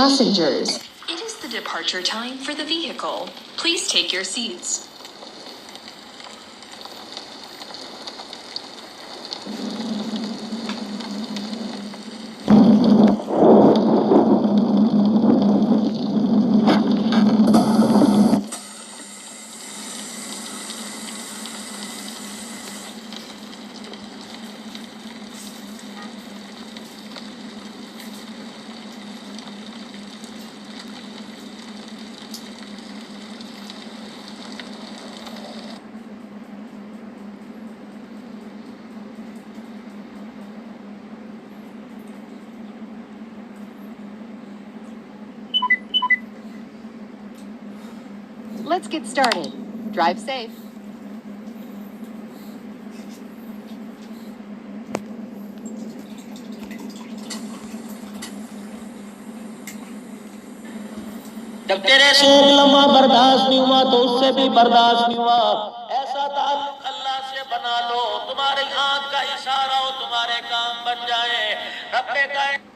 passengers. It is the departure time for the vehicle. Please take your seats. Let's get started. Drive safe. جب تیرے سے ایک لمحہ برداشت نہیں ہوا تو اس سے بھی برداشت نہیں ہوا. ایسا تعلق اللہ سے بنا لو تمہاری آنکھ کا اشارہ ہو تمہارے کام بن جائے. رب کائنات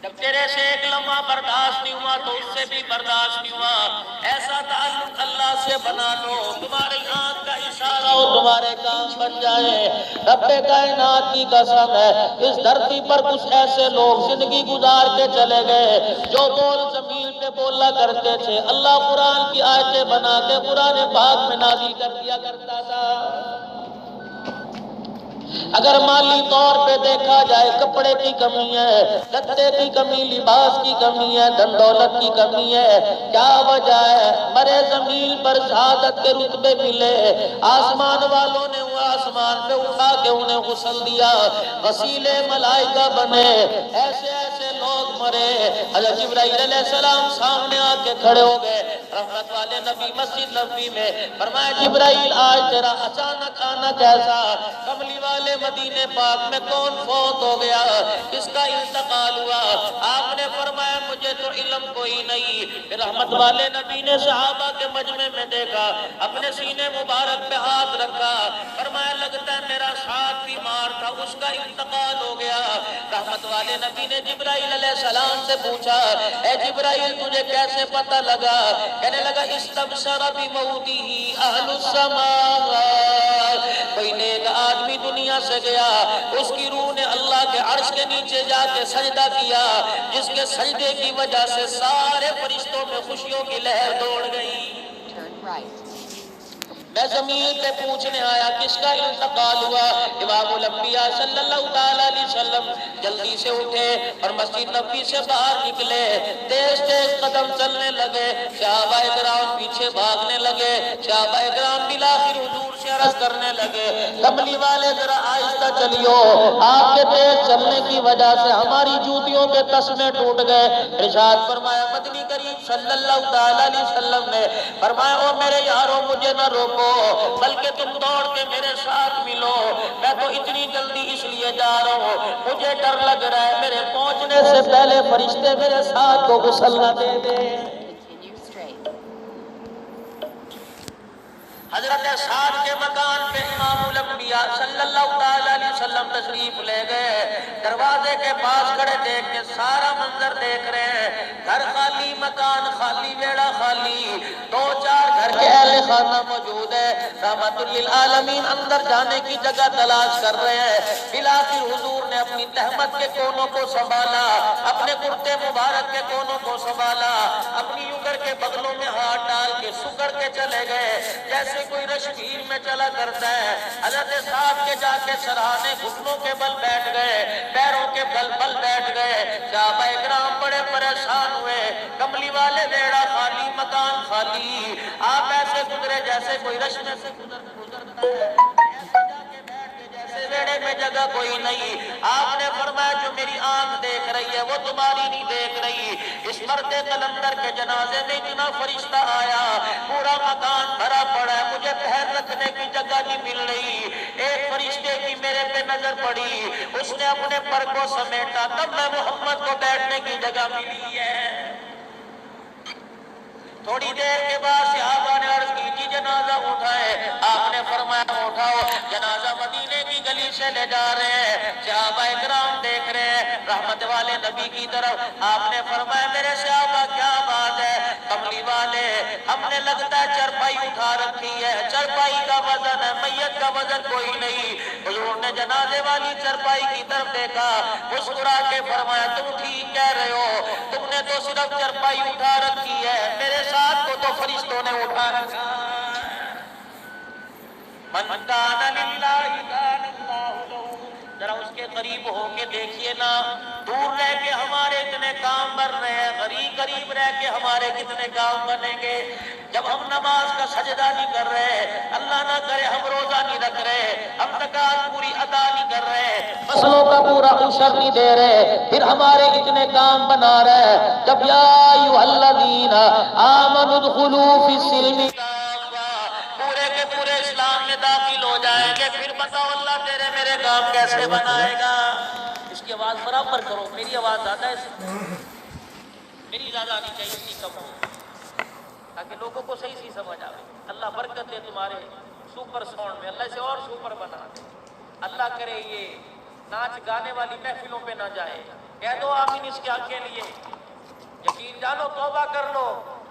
جب تیرے سے ایک لمحہ برداشت نہیں ہوا تو اس سے بھی برداشت نہیں ہوا. ایسا تعلق اللہ سے بنا لو تمہاری آنکھ کا اشارہ ہو تمہارے کام بن جائے. رب کائنات کی قسم ہے اس دھرتی پر کچھ ایسے لوگ زندگی گزار کے چلے گئے جو بول زمین پہ بولا کرتے تھے. اللہ قرآن کی آیتیں بنا کے قرآن پاک میں نازل کر دیا کرتا تھا. اگر مالی طور پہ دیکھا جائے کپڑے کی کمی ہے, لتے کی کمی, لباس کی کمی ہے, دھن دولت کی کمی ہے, کیا وجہ ہے؟ مرے زمین پر شہادت کے رتبے ملے, آسمان والوں نے وہ آسمان پہ اٹھا کے انہیں غسل دیا, وسیلے ملائکہ بنے. ایسے ایسے لوگ مرے. حضرت جبرائیل علیہ السلام سامنے آ کے کھڑے ہو گئے رحمت والے نبی مسجد نبوی میں. فرمایا جبرائیل آج تیرا اچانک آنا کیسا؟ کملی والے مدینے پاک میں کون فوت ہو گیا, کس کا انتقال ہوا؟ آپ نے فرمایا مجھے تو علم کوئی نہیں. پھر رحمت والے نبی نے صحابہ کے مجمع میں دیکھا, اپنے سینے مبارک پہ ہاتھ رکھا, فرمایا لگتا ہے میرا ساتھ بیمار تھا اس کا انتقال ہو گیا. رحمت والے نبی نے جبرائیل علیہ السلام سے پوچھا اے جبرائیل تجھے کیسے پتہ لگا؟ کہنے لگا استبشر بموتہ اہل السماء, کوئی نیک آدمی دنیا سے گیا, اس کی روح نے اللہ کے عرش کے نیچے جا کے سجدہ کیا, جس کے سجدے کی وجہ سے سارے فرشتوں میں خوشیوں کی لہر دوڑ گئی. میں زمین پہ پوچھنے آیا کس کا انتقال ہوا. امام الانبیاء صلی اللہ علیہ وسلم جلدی سے اٹھے اور مسجد نبوی سے باہر نکلے, تیز تیز قدم چلنے لگے. صحابہ کرام پیچھے بھاگنے لگے. صحابہ کرام بالآخر حضور سے عرض کرنے لگے کملی والے ذرا آہستہ چلیو, آپ کے تیز چلنے کی وجہ سے ہماری جوتیوں کے تسمے ٹوٹ گئے. ارشاد فرمایا مدنی کریم صلی اللہ علیہ وسلم نے فرمایا او میرے یارو مجھے نہ روکو بلکہ تم دوڑ کے میرے ساتھ ملو. میں تو اتنی جلدی اس لیے جا رہا ہوں, مجھے ڈر لگ رہا ہے میرے پہنچنے سے پہلے فرشتے میرے ساتھ کو غسل نہ دے دے. حضرت سعد کے مکان پہ امام الانبیاء صلی اللہ علیہ وسلم تشریف لے گئے. دروازے کے پاس کھڑے دیکھ کے سارا منظر دیکھ رہے ہیں, گھر خالی, مکان خالی, بیڑا خالی, دو چار گھر کے اہل خانہ موجود ہے. رحمت للعالمین اندر جانے کی جگہ تلاش کر رہے ہیں. بالآخر حضور نے اپنی تہمت کے کونوں کو سنبھالا, اپنے کرتے مبارک کے کونوں کو سنبھالا, اپنی اگر کے بغلوں میں ہاتھ ڈال کے سکڑ کے چلے گئے جیسے کوئی رشکیر میں چلا کرتا ہے. حضرت صاحب کے جا کے سرہانے گھٹنوں کے بل بیٹھ گئے, پیروں کے بل بیٹھ گئے. صحابہ اکرام بڑے پریشان ہوئے, کملی والے بیڑا خالی, مکان خالی, آپ ایسے گزرے جیسے کوئی رشنے سے گزرتا ہے, ایسے جا کے بیٹھ کے جیسے بیڑے میں جگہ کوئی نہیں. آپ نے فرمایا جو میری آنکھ دیکھ رہی ہے وہ تمہاری نہیں دیکھ رہی. اس مرد قلندر کے جنازے میں اتنا فرشتہ آیا, پورا مکان بھرا پڑا ہے, مجھے پیر رکھنے کی جگہ نہیں مل رہی. ایک فرشتے کی میرے پہ نظر پڑی, اس نے اپنے پر کو سمیٹا, تب میں محمد کو بیٹھنے کی جگہ ملی ہے. تھوڑی دیر کے بعد صحابہ نے عرض کی جی جنازہ اٹھائے. آپ نے فرمایا اٹھاؤ. جنازہ مدینے کی گلی تیزی سے لے جا رہے ہیں، صحابہ اکرام دیکھ رہے ہیں رحمت والے نبی کی طرف۔ آپ نے فرمایا میرے صحابہ کیا بات ہے، کملی والے ہم نے لگتا ہے چرپائی اٹھا رکھی ہے، چرپائی کا وزن ہے، میت کا وزن کوئی نہیں۔ حضور نے جنازے والی چرپائی کی طرف دیکھا، مسکرا کے فرمایا تم ٹھیک کہہ رہے ہو، تم نے تو صرف چرپائی اٹھا رکھی ہے، میرے ساتھ کو تو فرشتوں نے اٹھا رکھا۔ من کان للہ کان اللہ لہ۔ ذرا اس کے قریب ہو کے دیکھیے نا، دور رہ کے ہمارے اتنے کام بن رہے ہیں، قریب رہ کے ہمارے کتنے کام بنیں گے۔ جب ہم نماز کا سجدہ نہیں کر رہے، اللہ نہ کرے ہم روزہ نہیں رکھ رہے، ہم زکات پوری ادا نہیں کر رہے، فصلوں کا پورا عشر نہیں دے رہے، پھر ہمارے اتنے کام بنا رہے۔ جب یا ایھا الذین آمنوا ادخلوا فی السلم کافہ، پورے کے پورے اسلام میں داخل ہو جائیں گے، پھر بتاؤ اللہ تیرے میرے کام کیسے بنائے گا۔ اس کی آواز برابر کرو، میری آواز زیادہ ہے، میری زیادہ آنی چاہیے، اس کی کم ہو، تاکہ لوگوں کو صحیح سی سمجھ آئے۔ اللہ برکت دے تمہارے سپر ساؤنڈ میں، اللہ اسے اور سپر بنا دے۔ اللہ کرے یہ ناچ گانے والی محفلوں پہ نہ جائے۔ کہہ دو آمین اس کے حق کے لیے، یقین جانو، توبہ کر لو۔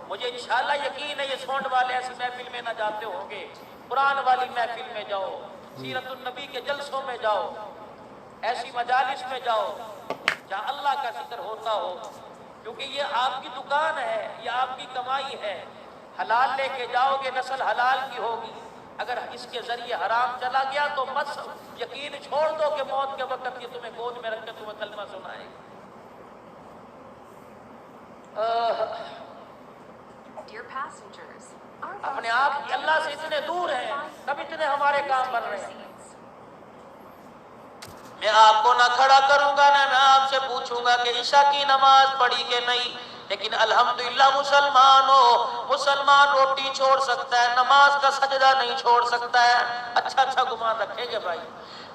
مجھے انشاءاللہ یقین ہے یہ ساؤنڈ والے ایسی محفل میں نہ جاتے ہوں گے، قرآن والی محفل میں جاؤ، سیرت النبی کے جلسوں میں جاؤ، ایسی مجالس میں جاؤ جہاں اللہ کا ذکر ہوتا ہو، کیونکہ یہ آپ کی دکان ہے، یہ آپ کی کمائی ہے۔ حلال لے کے جاؤ گے، نسل حلال کی ہوگی۔ اگر اس کے ذریعے حرام چلا گیا تو مت یقین چھوڑ دو کہ موت کے وقت یہ تمہیں گود میں رکھ کے تمہیں کلمہ سنائے گا۔ Dear passengers, our اپنے آپ کی اللہ سے اتنے دور ہیں، تب اتنے ہمارے کام بن رہے ہیں۔ میں آپ کو نہ کھڑا کروں گا، نہ میں آپ سے پوچھوں گا کہ عشاء کی نماز پڑھی کہ نہیں، لیکن الحمدللہ مسلمان ہو، مسلمان روٹی چھوڑ سکتا ہے، نماز کا سجدہ نہیں چھوڑ سکتا ہے۔ اچھا گمان رکھیں گے بھائی،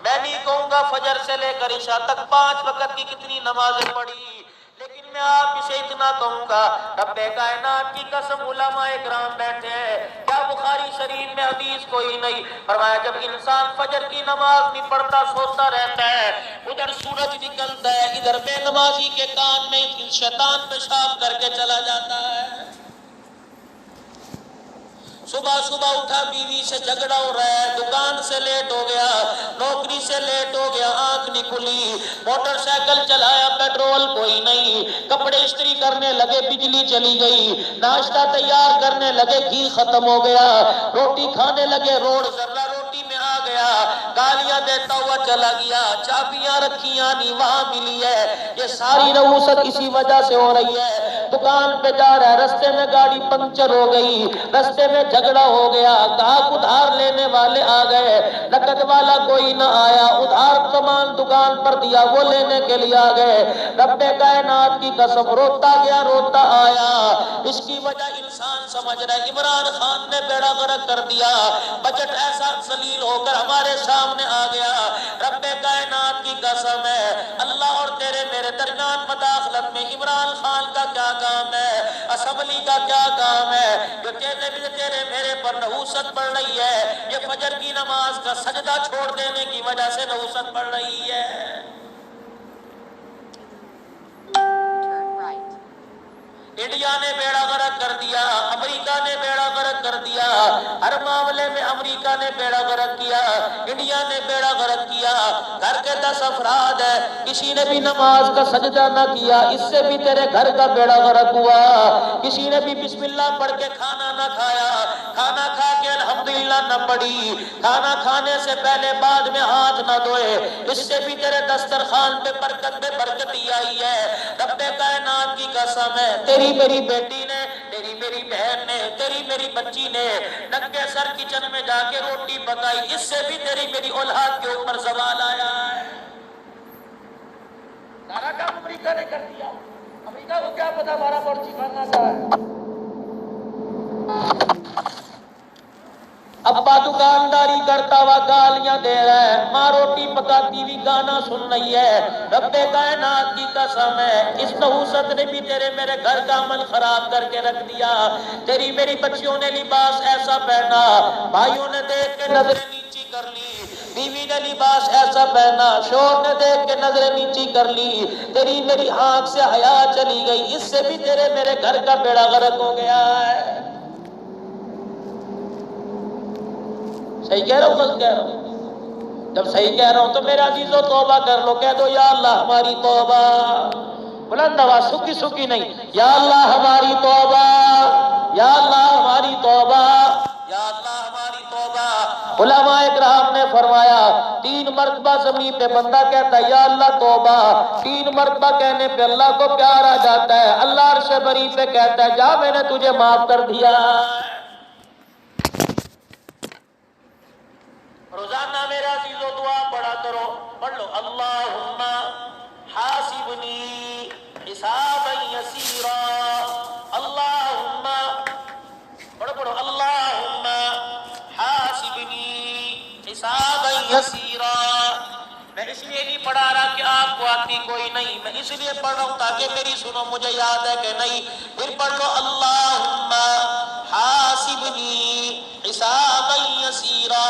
میں نہیں کہوں گا فجر سے لے کر عشاء تک 5 وقت کی کتنی نمازیں پڑھی، لیکن میں آپ سے اتنا کہوں گا، رب کائنات کی قسم علماء اکرام بیٹھے ہیں، کیا بخاری شریف میں حدیث کوئی نہیں، فرمایا جب انسان فجر کی نماز نہیں پڑھتا سوتا رہتا ہے، ادھر سورج نکلتا ہے، ادھر بے نمازی کے کان میں شیطان پیشاب کر کے چلا جاتا ہے۔ صبح اٹھا بیوی سے جھگڑا ہو رہا ہے، دکان سے لیٹ ہو گیا، نوکری سے لیٹ ہو گیا، آنکھ نہیں کھلی، موٹر سائیکل چلایا پیٹرول کوئی نہیں، کپڑے استری کرنے لگے بجلی چلی گئی، ناشتہ تیار کرنے لگے گھی ختم ہو گیا، روٹی کھانے لگے روڈ ذرہ روٹی میں آ گیا، گالیاں دیتا ہوا چلا گیا، چابیاں رکھیاں نہیں وہاں ملی ہے۔ یہ ساری نحوست اسی وجہ سے ہو رہی ہے۔ دکان پہ جا رہا ہے، رستے میں گاڑی پنکچر ہو گئی، رستے میں جھگڑا ہو گیا، گاہک ادھار لینے والے آ گئے، نقد والا کوئی نہ آیا، ادھار سامان دکان پر دیا وہ لینے کے لیے آ گئے، رب کائنات کی قسم روتا گیا روتا آیا۔ اس کی وجہ انسان سمجھ رہا ہے عمران خان نے بیڑا غرق کر دیا، بجٹ ایسا ذلیل ہو کر ہمارے سامنے آ گیا، رب کائنات کی قسم ہے اللہ اور تیرے میرے درمیان مداخلت میں عمران خان کا کیا کام ہے، اسمبلی کا کیا کام ہے، جو تیرے میرے پر نحوست پڑ رہی ہے، یہ فجر کی نماز کا سجدہ چھوڑ دینے کی وجہ سے نحوست پڑ رہی ہے۔ Turn right. انڈیا نے بیڑا غرق کر دیا، امریکہ نے بیڑا غرق کر دیا، ہر معاملے میں امریکہ نے بیڑا غرق کیا، انڈیا نے بیڑا غرق کیا۔ گھر کے 10 افراد ہیں، کسی نے بھی نماز کا سجدہ نہ کیا، اس سے بھی تیرے گھر کا بیڑا غرق ہوا۔ کسی نے بھی بسم اللہ پڑھ کے کھانا نہ کھایا، کھانا کھا کے الحمدللہ نہ پڑھی، کھانا کھانے سے پہلے بعد میں ہاتھ نہ دھوئے، اس سے بھی تیرے دسترخوان پہ برکت میں برکتی آئی ہے۔ رب کائنات کی قسم ہے تیری میری بیٹی نے، تیری میری بہن نے، تیری میری بچی نے ننگے سر کچن میں جا کے روٹی پکائی، اس سے بھی تیری میری اولاد کے اوپر زوال آیا ہے۔ سارا کام امریکہ نے کر دیا، امریکہ کو کیا پتا ہمارا مرچی کھانا کیا ہے۔ ابا دکانداری کرتا ہوا گالیاں دے رہا ہے، ماں روٹی پکاتی ہوئی گانا سن رہی ہے، رب کائنات کی قسم ہے اس نحوست نے بھی تیرے میرے گھر کا عمل خراب کر کے رکھ دیا۔ تیری میری بچیوں نے لباس ایسا پہنا، بھائیوں نے دیکھ کے نظریں نیچی کر کر لی، بیوی نے لباس ایسا پہنا، شوہر نے دیکھ کے نظریں نیچی کر لی، تیری میری آنکھ سے حیا چلی گئی، اس سے بھی تیرے میرے گھر کا بیڑا غرق ہو گیا ہے۔ صحیح کہہ رہا ہوں غلط کہہ رہا ہوں؟ جب صحیح کہہ رہا ہوں تو میرے عزیزو توبہ کر لو، کہہ دو یا اللہ ہماری توبہ، بلند آواز، سکی سکی نہیں، یا اللہ ہماری توبہ، یا اللہ ہماری توبہ، یا اللہ ہماری توبہ۔ علماء اکرام نے فرمایا 3 مرتبہ زمین پہ بندہ کہتا ہے یا اللہ توبہ، 3 مرتبہ کہنے پہ اللہ کو پیار آ جاتا ہے، اللہ عرش بری پہ کہتا ہے جا میں نے تجھے معاف کر دیا۔ روزانہ میرے عزیزو دعا پڑھا کرو، پڑھ لو اللہم حاسبنی حسابا یسیرا، اللہم، پڑھو پڑھو، اللہم حاسبنی حسابا یسیرا۔ میں اس لیے نہیں پڑھا رہا کہ آپ کو آتی کوئی نہیں، میں اس لیے پڑھ رہا ہوں تاکہ میری سنو، مجھے یاد ہے کہ نہیں۔ پھر پڑھ لو اللہم حاسبنی حسابا یسیرا۔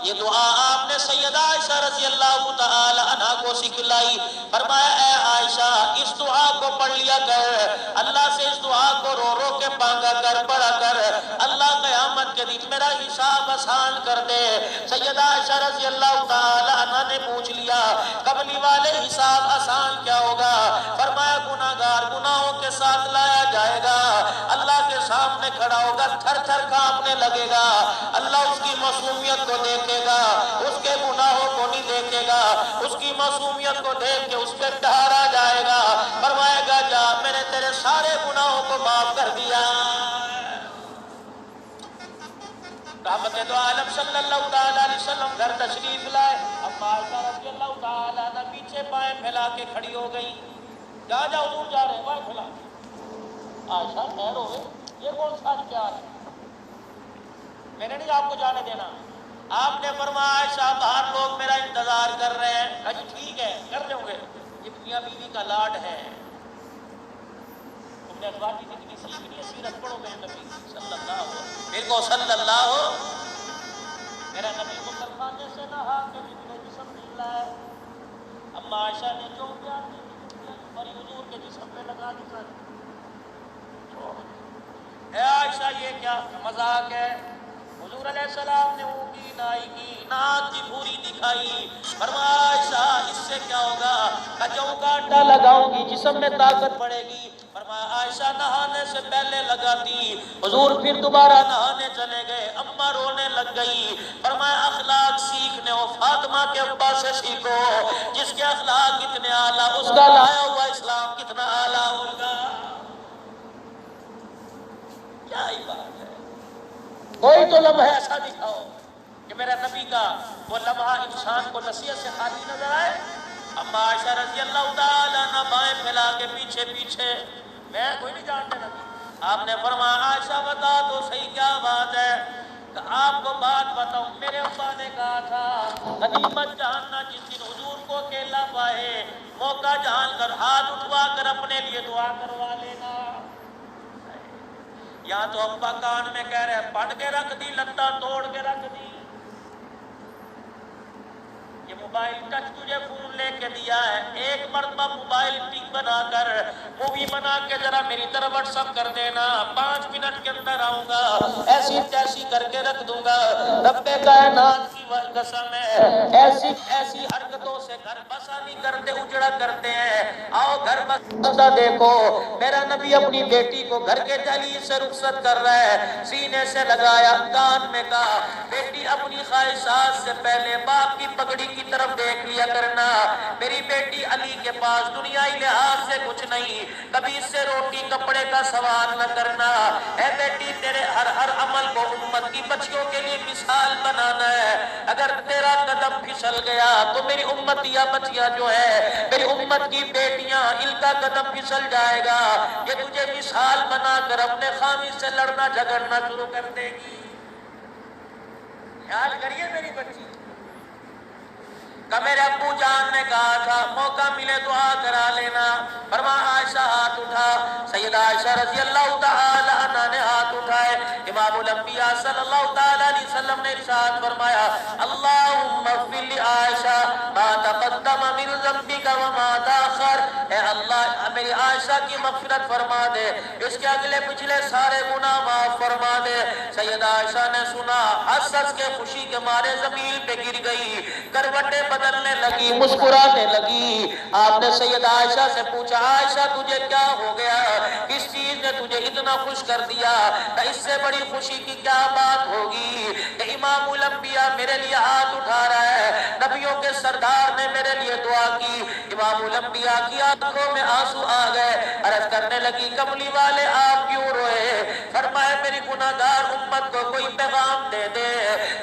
یہ دعا آپ نے سیدہ عائشہ رضی اللہ تعالی عنہ کو سکھلائی، فرمایا اے عائشہ اس دعا کو پڑھ لیا کر، اللہ سے اس دعا کو رو رو کے مانگا کر، پڑھا کر، اللہ قیامت کے دن میرا حساب آسان کر دے۔ سیدہ عائشہ رضی اللہ تعالی عنہ نے پوچھ لیا قبلی والے حساب آسان کیا ہوگا؟ فرمایا گناہگار گناہوں کے ساتھ لایا جائے گا، اللہ کے سامنے کھڑا ہوگا، تھر تھر کانپنے لگے گا، اللہ اس کی معصومیت کو دیکھے گا، اس کے گناہوں کو نہیں دیکھے گا، اس کی معصومیت کو دیکھ کے اس پہ ڈھارا جائے گا، فرمائے گا جا میں نے تیرے سارے گناہوں کو معاف کر دیا۔ رحمت دو عالم صلی اللہ تعالیٰ علیہ وسلم گھر تشریف لائے، اما عائشہ رضی اللہ تعالیٰ عنہ پیچھے پائیں پھیلا کے کھڑی ہو گئی، جا جا حضور جا رہے ہیں، پائیں پھیلا۔ عائشہ خیر ہو گئے، یہ کون سا اختیار ہے، میں نے نہیں آپ کو جانے دینا۔ آپ نے فرمایا عائشہ باہر لوگ میرا انتظار کر رہے ہیں، کہا جی ٹھیک ہے کر دیں گے، یہ میاں بیوی کا لاڈ ہے۔ تم نے اخبار کی زندگی سیکھنی ہے، سیرت پڑھو میرے نبی صلی اللہ میرے کو صلی اللہ میرا نبی غسل خانے سے نہا کے نکلے جسم دھلا ہے، اما عائشہ نے جو پیار دی اور حضور کے جسم پہ لگا دی، اے عائشہ یہ کیا مذاق ہے؟ حضور علیہ السلام نے منہ کی نائی کی، ناک کی پوری دکھائی، فرمایا عائشہ اس سے کیا ہوگا؟ کجوں کا آٹا لگاؤں گی جسم میں طاقت بڑھے گی۔ فرمایا عائشہ نہانے سے پہلے لگاتی، حضور پھر دوبارہ نہانے چلے گئے، اماں رونے لگ گئی، فرمایا اخلاق سیکھنے ہو فاطمہ کے ابا سے سیکھو، جس کے اخلاق اتنے اعلیٰ اس کا لایا ہوا اسلام کتنا اعلیٰ ہوگا۔ کیا ہی بات ہے، کوئی تو لمحہ ایسا دکھاؤ کہ میرا نبی کا وہ لمحہ انسان کو نصیحت سے خالی نظر آئے۔ اما عائشہ رضی اللہ تعالیٰ عنہ بائیں پھیلا کے پیچھے پیچھے، میں کوئی نہیں جانتے نبی۔ آپ نے فرمایا عائشہ بتا تو صحیح کیا بات ہے؟ کہ آپ کو بات بتاؤں، میرے ابا نے کہا تھا غنیمت جاننا جس دن حضور کو اکیلا پائے، موقع جان کر ہاتھ اٹھوا کر اپنے لیے دعا کروا لینا۔ یا تو ابا کان میں کہہ رہے پڑھ کے رکھ دی، لتا توڑ کے رکھ دی، یہ موبائل ٹچ تجھے فون لے کے دیا ہے، ایک مرتبہ موبائل ٹک بنا کر مووی بنا کے ذرا میری طرف واٹس ایپ کر دینا، 5 منٹ کے اندر آؤں گا، ایسی تیسی کر کے رکھ دوں گا۔ رب کائنات کی قسم ہے ایسی ایسی حرکتوں سے گھر بسا نہیں کرتے، اجڑا کرتے ہیں۔ آؤ گھر بسا دیکھو، میرا نبی اپنی بیٹی کو گھر کے دہلیز سے رخصت کر رہا ہے، سینے سے لگایا، کان میں کہا بیٹی اپنی خواہشات سے پہلے باپ کی پگڑی کی طرف دیکھ لیا کرنا، میری بیٹی علی کے پاس دنیائی لحاظ سے کچھ نہیں، کبھی اس سے روٹی کپڑے کا سوال نہ کرنا، اے بیٹی تیرے ہر عمل کو امت کی بچیوں کے لیے مثال بنانا ہے، اگر تیرا قدم پھسل گیا تو میری امتیاں بچیاں جو ہے میری امت کی بیٹیاں ان کا قدم پھسل جائے گا، یہ تجھے مثال بنا کر اپنے خامی سے لڑنا جھگڑنا شروع کر دے گی۔ خیال کریے میری بچی کہ میرے ابو جان نے کہا تھا موقع ملے دعا کرا لینا، فرمایا عائشہ ہاتھ اٹھا، سیدہ عائشہ رضی اللہ تعالی عنہ نے ہاتھ اٹھائے، امام الانبیاء صلی اللہ تعالی علیہ وسلم نے ارشاد فرمایا اللہم اغفر لعائشہ ما تقدم من ذنبک وما تاخر، اے اللہ میری عائشہ کی مغفرت فرما دے، اس کے اگلے پچھلے سارے گناہ معاف فرما دے۔ سیدہ عائشہ نے سنا، ہنس کے خوشی کے مارے زمین پہ گر گئی، کروٹیں بدلنے لگی، مسکرانے لگی۔ آپ نے سیدہ عائشہ سے پوچھا عائشہ تجھے کیا ہو گیا، کس چیز نے تجھے اتنا خوش کر دیا، اس سے بڑی خوشی کی کیا بات ہوگی کہ امام الانبیاء میرے لیے ہاتھ اٹھا رہا ہے، نبیوں کے سردار نے میرے لیے دعا کی۔ امام الانبیاء کی آنکھوں میں آنسو آ گئے، عرض کرنے لگی کملی والے آپ کیوں روئے؟ فرمائے میری گناہگار امت کو کوئی پیغام دے دے،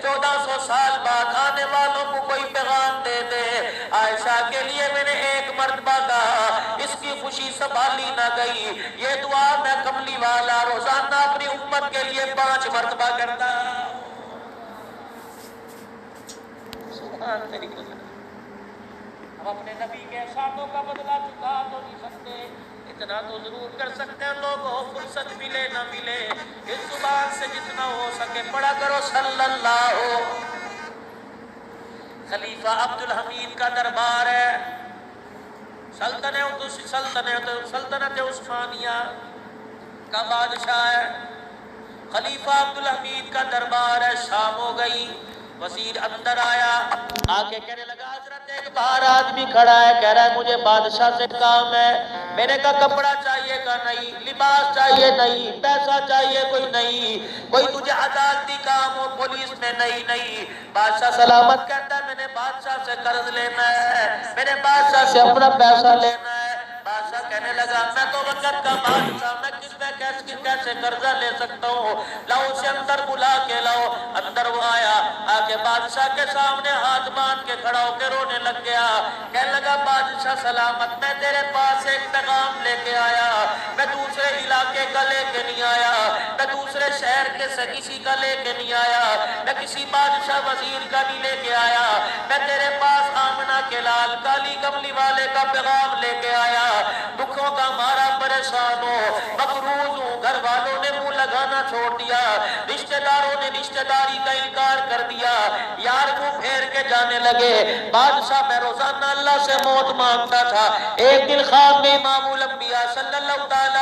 1400 سال بعد آنے والوں کو کوئی پیغام دے دے۔ عائشہ کے لیے میں نے ایک مرتبہ کہا، اس کی خوشی سنبھالی نہ گئی، یہ دعا میں کملی والا روزانہ اپنی امت کے لیے 5 مرتبہ کرتا۔ سبحان تیری قدرت۔ ہم اپنے نبی کے احسانوں کا بدلہ چکا تو نہیں سکتے، اتنا تو ضرور کر سکتے ہیں لوگوں، فرصت ملے نہ ملے اس زبان سے جتنا ہو سکے پڑھا کرو صلی اللہ۔ خلیفہ عبدالحمید کا دربار ہے، سلطنت عثمانیہ کا بادشاہ ہے، خلیفہ عبدالحمید کا دربار ہے، شام ہو گئی، وزیر اندر آیا، آکے کہنے لگا حضرت ایک باہر آدمی کھڑا ہے، کہہ رہا ہے مجھے بادشاہ سے کام ہے۔ میں نے کہا کپڑا چاہیے کا نہیں، لباس چاہیے نہیں، پیسہ چاہیے کوئی نہیں، کوئی تجھے عدالتی کام ہو پولیس میں نہیں۔ بادشاہ سلامت کہتا ہے میں نے بادشاہ سے قرض لینا ہے، میں نے بادشاہ سے اپنا پیسہ لینا ہے۔ بادشاہ کہنے لگا میں تو وقت کا بادشاہ، میں کس میں کیسے قرضہ لے سکتا ہوں، لاؤ اسے اندر بلا کے لاؤ۔ اندر وہ آیا، آگے بادشاہ کے سامنے ہاتھ باندھ کے کھڑا ہو کے رونے لگ گیا، کہنے لگا بادشاہ سلامت میں تیرے پاس ایک پیغام لے کے آیا، میں دوسرے علاقے کا لے کے نہیں آیا، میں دوسرے شہر کے سے کسی کا لے کے نہیں آیا، میں کسی بادشاہ وزیر کا نہیں لے کے آیا، میں تیرے پاس آمنہ کے لال کالی کملی والے کا پیغام لے کے آیا، دکھوں کا مارا پریشان ہو، مقروض ہوں، گھر والوں نے منہ لگانا چھوڑ دیا، رشتہ داروں نے رشتہ داری کا انکار کر دیا، یار منہ پھیر کے جانے لگے۔ بادشاہ میں روزانہ اللہ سے موت مانگتا تھا، ایک دن خواب میں امام الانبیاء صلی اللہ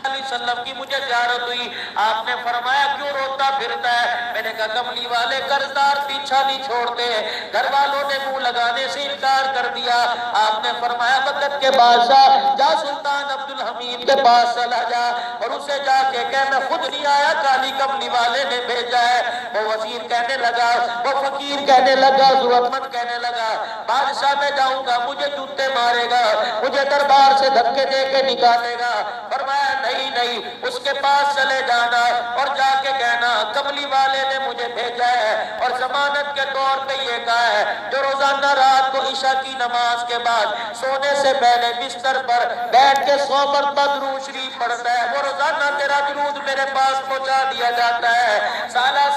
علیہ وسلم کی مجھے زیارت ہوئی، آپ نے فرمایا کیوں روتا پھرتا ہے؟ میں نے کہا کملی والے قرضدار پیچھا نہیں چھوڑتے، گھر والوں نے منہ لگانے سے انکار کر دیا۔ آپ نے فرمایا وقت کے بادشاہ جا سلطان عبدالحمید کے پاس چلا جا اور اسے جا کے کہہ میں خود نہیں آیا، کالی کملی والے نے بھیجا ہے۔ وہ وزیر کہنے لگا، وہ فقیر کہنے لگا، ضرورت مند کہنے لگا بادشاہ میں جاؤں گا مجھے جوتے مارے گا، مجھے دربار سے دھکے دے کے نکالے گا۔ فرمایا نہیں، اس کے پاس چلے جانا اور جا کے کہنا کملی والے نے مجھے بھیجا ہے اور ضمانت کے طور پہ یہ کہا ہے جو روزانہ رات کو عشاء کی نماز کے بعد سونے سے پہلے بستر پر بیٹھ کے 100 مرتبہ درود شریف پڑھتا ہے، وہ روزانہ تیرا درود میرے پاس پہنچا دیا جاتا ہے۔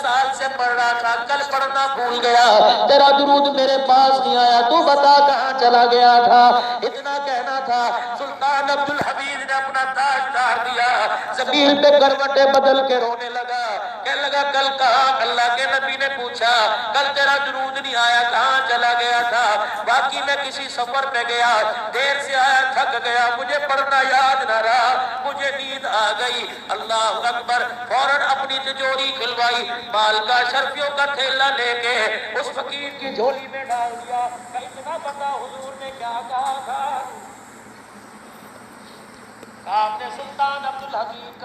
سال سے پڑھ رہا تھا، کل پڑھنا بھول گیا، تیرا درود میرے پاس نہیں آیا، تو بتا کہاں چلا گیا تھا؟ اتنا کہنا تھا، سلطان عبدالحمید نے اپنا تاج اتار دیا، زمین پہ کروٹیں بدل کے رونے لگا، کہنے لگا کل کہاں؟ اللہ کے نبی نے پوچھا کل تیرا درود نہیں آیا، کہاں چلا گیا تھا؟ باقی میں کسی سفر پہ گیا، دیر سے آیا، تھک گیا، مجھے پڑھنا یاد نہ رہا، مجھے نیند آ گئی۔ اللہ اکبر، فوراً اپنی تجوری کھلوائی، مال کا شرفیوں کا تھیلا لے کے اس فقیر کی جھولی میں ڈال دیا کہ اتنا پتا حضور نے کیا کہا تھا۔ آپ نے سلطان عبدالحمید